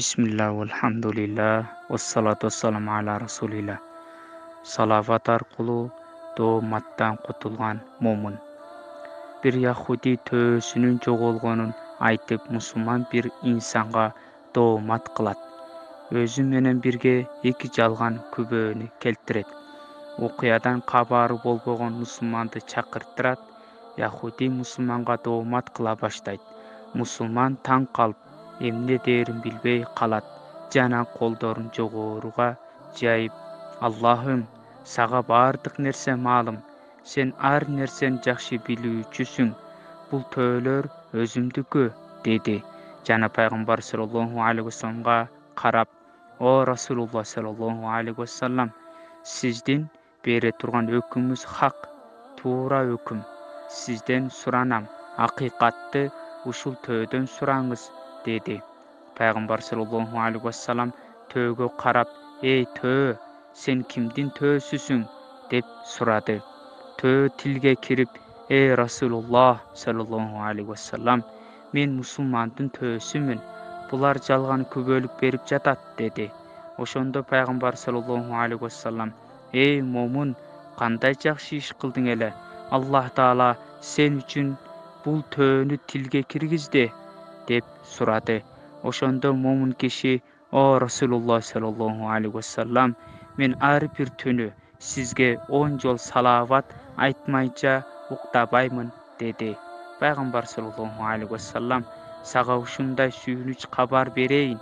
Bismillah, walhamdulillah, wassalatu wassalamu ala rasulillah. Salavat арқылы дооматтан құтылған момын. Bir Yahudi төсінің жоғолғанын айтып, мұсылман bir инсанға доомат қылат. Өзі менен бірге екі жалған күбөні келтірет. Оқиядан қабары болбаған мұсылманды чақырттырат. Yahudi мұсылманға доомат қыла баштайды. Мұсылман таң қалып, эмне дээрин билбей калат. Жана колдорун жогоруга жайып, Аллахым, сага баардык нерсе маалым. Сен ар нерсени жакшы билүүчүсүң. Бул төөлөр өзүмдүкү, деди. Жана пайгамбар саллаллаху алейхи вассаламга карап, о Расулуллах саллаллаху алейхи вассалам, сиздин бере турган өкүмүңүз хак, туура өкүм. Сизден суранам, акыйкатты ушул төөдөн сураңыз, dedi. Пайгамбар саллаллаху алейхи вассалам төөгө карап, "Эй төө, сен кимдин төөсүсүң?" деп сурады. Төө тилге кирип, "Эй Расулуллах саллаллаху алейхи вассалам, мен мусулмандын төөсүмүн. Булар жалган күбөлүк берип жатат", dedi. Ошондо пайгамбар саллаллаху алейхи вассалам, "Эй момун, кандай жакшы иш кылдың эле. Аллах Таала сен үчүн бул төөнү тилге киргизди", деп сурады. Ошондо момун киши, "О Расулуллах саллаллаху алейхи вассалам, мен ар бир түнү сизге 10 жол салават айтмайча уктабаймын", dedi. Пайгамбар саллаллаху алейхи вассалам, "Сага ушундай сүйүнүч кабар берейин.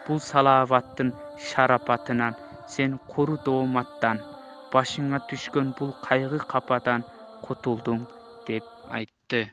Бул салаваттын шарапатынан сен куру дооматтан, башыңа түшкөн бул кайгы кападан кутулдуң", деп айтты.